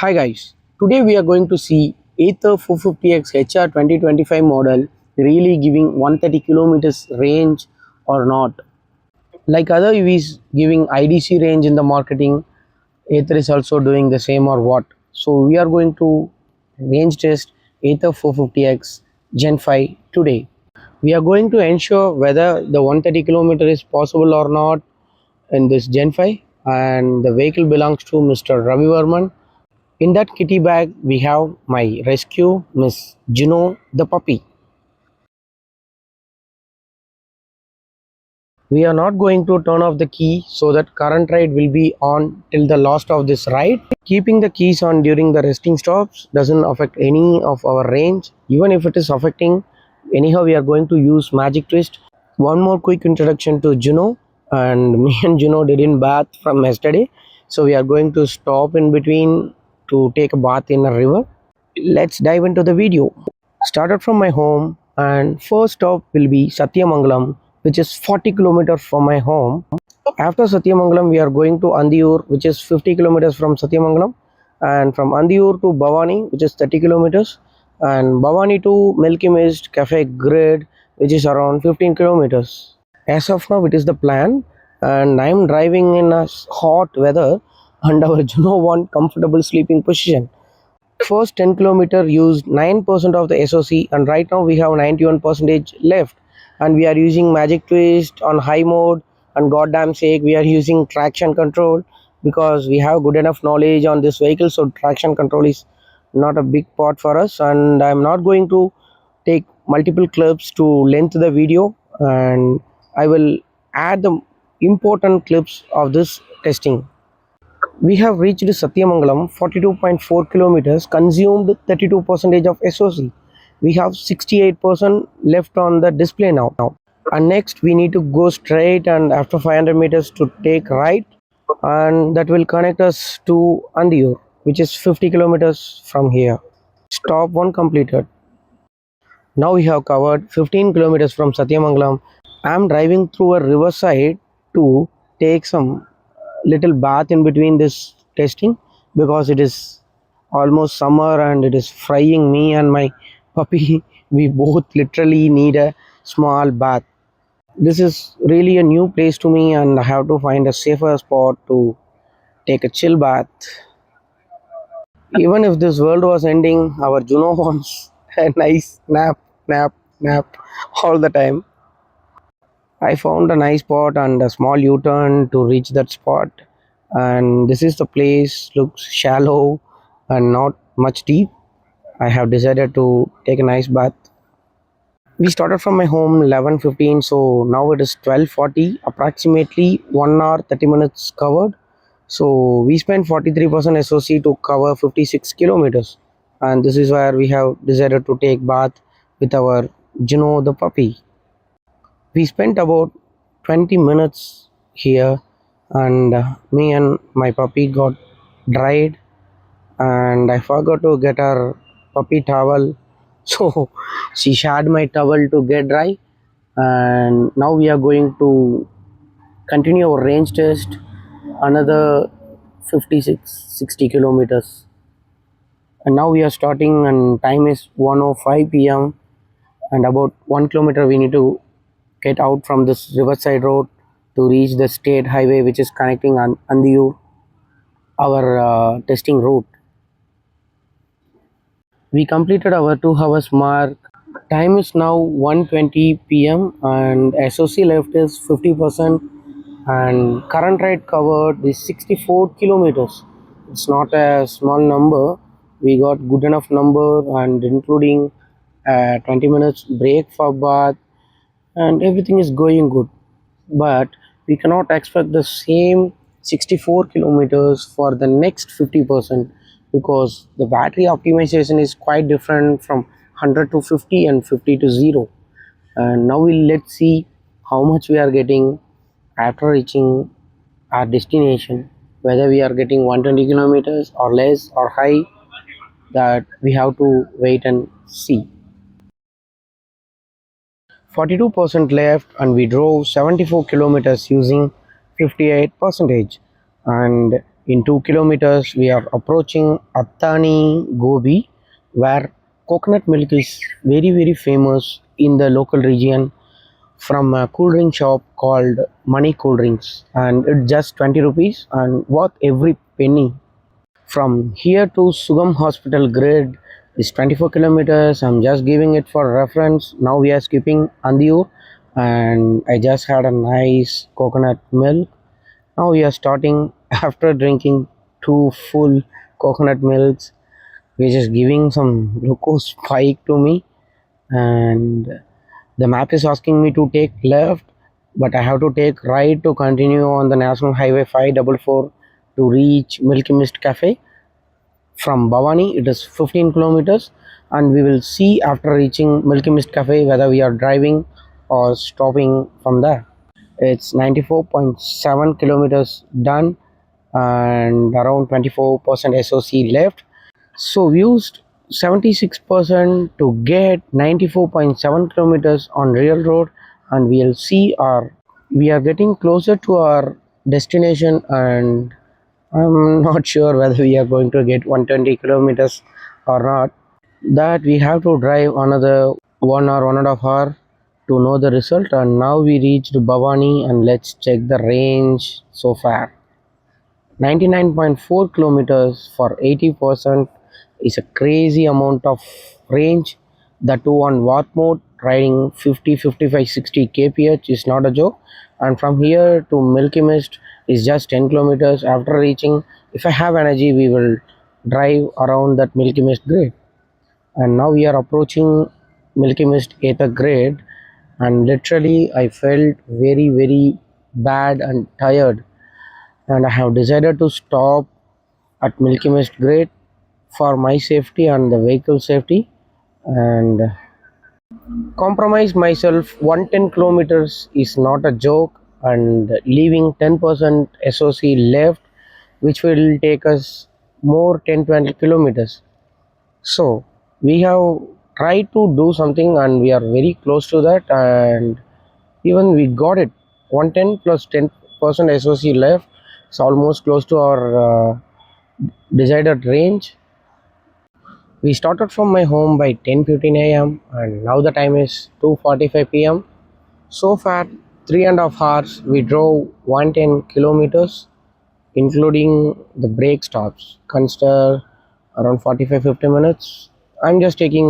Hi guys, today we are going to see Ather 450x HR 2025 model really giving 130 kilometers range or not. Like other EVs giving IDC range in the marketing, Ather is also doing the same or what. So we are going to range test Ather 450x Gen 5 today. We are going to ensure whether the 130 kilometer is possible or not in this Gen 5, and the vehicle belongs to Mr. Ravi Varman. In that kitty bag, we have my rescue, Miss Juno the puppy. We are not going to turn off the key so that current ride will be on till the last of this ride. Keeping the keys on during the resting stops doesn't affect any of our range. Even if it is affecting, anyhow we are going to use magic twist. One more quick introduction to Juno, and me and Juno didn't bath from yesterday. So we are going to stop in between to take a bath in a river. Let's dive into the video. Started from my home, and first stop will be Satya Mangalam, which is 40 kilometers from my home. After Satya Mangalam, we are going to Andiur, which is 50 kilometers from Satya Mangalam, and from Andiur to Bhavani, which is 30 kilometers, and Bhavani to Milky Mist Cafe Grid, which is around 15 kilometers. As of now, it is the plan, and I am driving in a hot weather, and our Juno want comfortable sleeping position. First 10 kilometer used 9% of the SOC, and right now we have 91% left, and we are using magic twist on high mode, and goddamn sake we are using traction control because we have good enough knowledge on this vehicle, so traction control is not a big part for us. And I'm not going to take multiple clips to length the video, and I will add the important clips of this testing. We have reached Satyamangalam, 42.4 kilometers, consumed 32% of SOC. We have 68% left on the display now. And next we need to go straight, and after 500 meters to take right, and that will connect us to Andiur, which is 50 kilometers from here. Stop 1 completed. Now we have covered 15 kilometers from Satyamangalam. I am driving through a riverside to take some little bath in between this testing because it is almost summer and it is frying me and my puppy. We both literally need a small bath. This is really a new place to me, and I have to find a safer spot to take a chill bath. Even if this world was ending, our Juno wants a nice nap all the time. I found a nice spot and a small U-turn to reach that spot, and this is the place. Looks shallow and not much deep. I have decided to take a nice bath. We started from my home 11:15, so now it is 12:40, approximately 1 hour 30 minutes covered. So we spent 43% SOC to cover 56 kilometers, and this is where we have decided to take bath with our Juno the puppy. We spent about 20 minutes here, and me and my puppy got dried, and I forgot to get her puppy towel, so she shared my towel to get dry. And now we are going to continue our range test another 56-60 kilometers, and now we are starting, and time is 1:05 p.m. and about 1 kilometer we need to get out from this riverside road to reach the state highway, which is connecting Andiur, our testing route. We completed our 2 hours mark. Time is now 1:20 p.m. and SOC left is 50%, and current ride covered is 64 kilometers. It's not a small number. We got good enough number, and including 20 minutes break for bath, and everything is going good. But we cannot expect the same 64 kilometers for the next 50% because the battery optimization is quite different from 100 to 50 and 50 to 0. And now let's see how much we are getting after reaching our destination, whether we are getting 120 kilometers or less or high. That we have to wait and see. 42% left, and we drove 74 kilometers using 58%, and In 2 kilometers, we are approaching Athani Gobi, where coconut milk is very famous in the local region from a cool drink shop called Money Cool Drinks, and it's just 20 rupees and worth every penny. From here to Sugam Hospital grid is 24 kilometers. I'm just giving it for reference. Now we are skipping Andiur, and I just had a nice coconut milk. Now we are starting after drinking two full coconut milks, which is giving some glucose spike to me, and the map is asking me to take left, but I have to take right to continue on the National Highway 544 to reach Milky Mist Cafe. From Bhavani, it is 15 kilometers, and we will see after reaching Milky Mist Cafe whether we are driving or stopping from there. It's 94.7 kilometers done and around 24% SOC left. So we used 76% to get 94.7 kilometers on real road, and we'll see we are getting closer to our destination, and I'm not sure whether we are going to get 120 kilometers or not. That we have to drive another 1 or 1.5 hour to know the result. And now we reached Bhavani, and let's check the range so far. 99.4 kilometers for 80% is a crazy amount of range. The two on warp mode, riding 50, 55, 60 kph is not a joke. And from here to Milky Mist is just 10 kilometers. After reaching, if I have energy, we will drive around that Milky Mist grid. And now we are approaching Milky Mist Ather grid, and literally I felt very bad and tired, and I have decided to stop at Milky Mist grid for my safety and the vehicle safety, and compromise myself. 110 kilometers is not a joke, and leaving 10% SOC left, which will take us more 10-20 kilometers. So we have tried to do something, and we are very close to that, and even we got it. 110 plus 10% SOC left. It's almost close to our decided range. We started from my home by 10:15 a.m. and now the time is 2:45 p.m. So far, 3.5 hours we drove 110 kilometers, including the break stops. Consider around 45-50 minutes. I'm just taking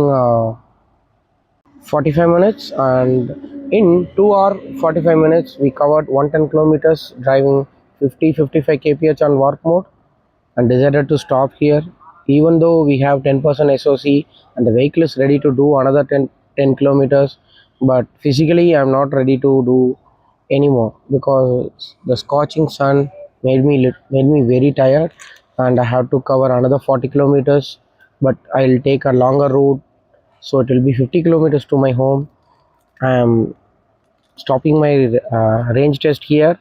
45 minutes, and in 2 hour 45 minutes we covered 110 kilometers driving 50-55 kph on warp mode, and decided to stop here. Even though we have 10% SOC and the vehicle is ready to do another 10 kilometers, but physically I'm not ready to do anymore because the scorching sun made me very tired, and I have to cover another 40 kilometers. But I'll take a longer route, so it will be 50 kilometers to my home. I am stopping my range test here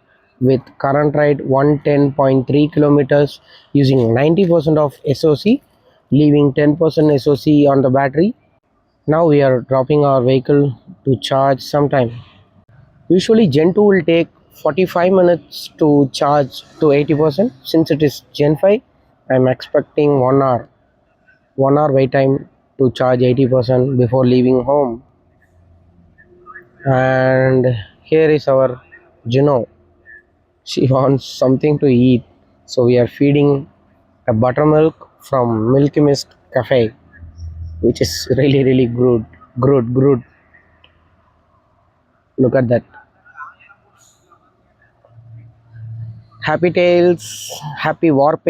with current ride 110.3 kilometers using 90% of SOC, leaving 10% SOC on the battery. Now we are dropping our vehicle to charge sometime. Usually Gen 2 will take 45 minutes to charge to 80%. Since it is Gen 5, I am expecting 1 hour. 1 hour wait time to charge 80% before leaving home. And here is our Juno. She wants something to eat, so we are feeding a buttermilk from Milky Mist Cafe, which is really good. Look at that. Happy tails, happy warping.